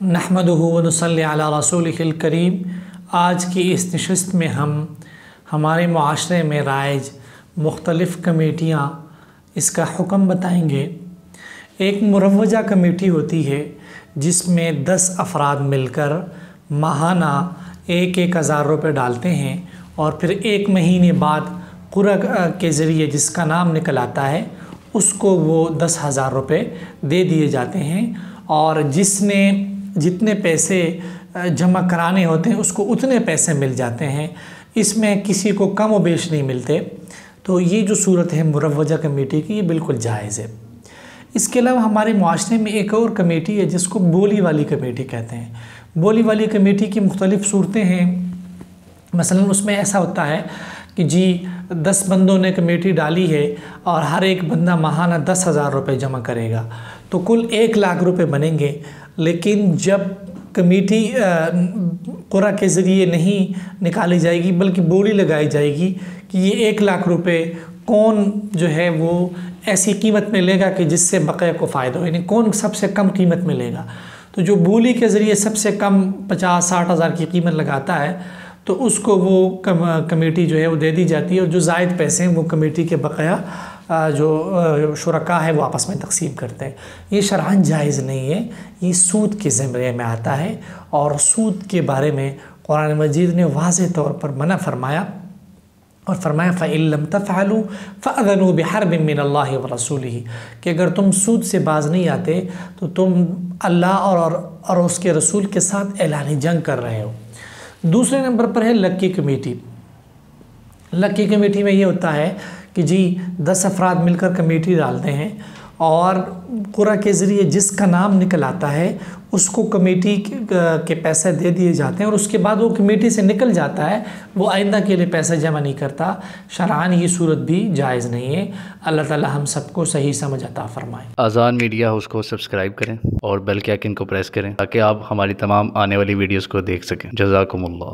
نحمدہ و نصلی علی رسولہ الکریم۔ آج کی اس نشست میں ہم ہمارے معاشرے میں رائج مختلف کمیٹیاں اس کا حکم بتائیں گے۔ ایک مروجہ کمیٹی ہوتی ہے جس میں 10 افراد مل کر ماہانہ 1,000 روپے ڈالتے ہیں اور پھر 1 مہینے بعد قرعہ کے ذریعے جس کا نام نکل آتا ہے اس کو وہ 10,000 روپے دے دیے جاتے ہیں، اور جس نے جتنے پیسے جمع کرانے ہوتے ہیں اس کو اتنے پیسے مل جاتے ہیں، اس میں کسی کو کم و بیش نہیں ملتے۔ تو یہ جو صورت ہے مروجہ کمیٹی کی، یہ بالکل جائز ہے۔ اس کے علاوہ ہمارے معاشرے میں ایک اور کمیٹی ہے جس کو بولی والی کمیٹی کہتے ہیں۔ بولی والی کمیٹی کی مختلف صورتیں ہیں۔ مثلا اس میں ایسا ہوتا ہے کہ 10 بندوں نے کمیٹی ڈالی ہے اور ہر ایک بندہ ماہانہ 10,000 روپے جمع کرے گا، تو کل 1,00,000 روپے بنیں گے۔ لیکن جب کمیٹی قرعہ کے ذریعے نہیں نکالی جائے گی بلکہ بولی لگائی جائے گی کہ یہ 1,00,000 روپے کون جو ہے وہ ایسی قیمت میں لے گا کہ جس سے بقیہ کو فائدہ ہو، یعنی کون سب سے کم قیمت میں لے گا، تو جو بولی کے ذریعے سب سے کم 50-60 ہزار کی قیمت لگاتا ہے تو اس کو وہ کمیٹی جو ہے وہ دے دی جاتی ہے، اور جو زائد پیسے ہیں وہ کمیٹی کے بقیہ جو شرکاء ہیں وہ آپس میں تقسیم کرتے ہیں۔ یہ شرعاً جائز نہیں ہے، یہ سود کے زمرے میں آتا ہے، اور سود کے بارے میں قرآن مجید نے واضح طور پر منع فرمایا، اور فرمایا فَإِن لَمْ تَفْعَلُوا فَأَذَنُوا بِحَرْبٍ مِّنَ اللَّهِ وَرَسُولِهِ کہ اگر تم سود سے باز نہیں آتے تو تم اللہ اور اس کے رسول کے ساتھ اعلان جنگ کر رہے ہو۔ دوسرے نمبر پر ہے لکی کمیٹی۔ لکی کمیٹی میں یہ ہوتا ہے کہ 10 افراد مل کر کمیٹی ڈالتے ہیں اور قرعہ کے ذریعے جس کا نام نکل آتا ہے اس کو کمیٹی کے پیسے دے دیے جاتے ہیں، اور اس کے بعد وہ کمیٹی سے نکل جاتا ہے، وہ آئندہ کے لیے پیسے جمع نہیں کرتا۔ شرعاً یہ صورت بھی جائز نہیں ہے۔ اللہ تعالی ہم سب کو صحیح سمجھ عطا فرمائے۔ آذان میڈیا ہاؤس کو سبسکرائب کریں اور بیل کے آئیکن کو پریس کریں تاکہ آپ ہماری تمام آنے والی ویڈیوز کو دیکھ سکیں۔ جزاکم اللہ۔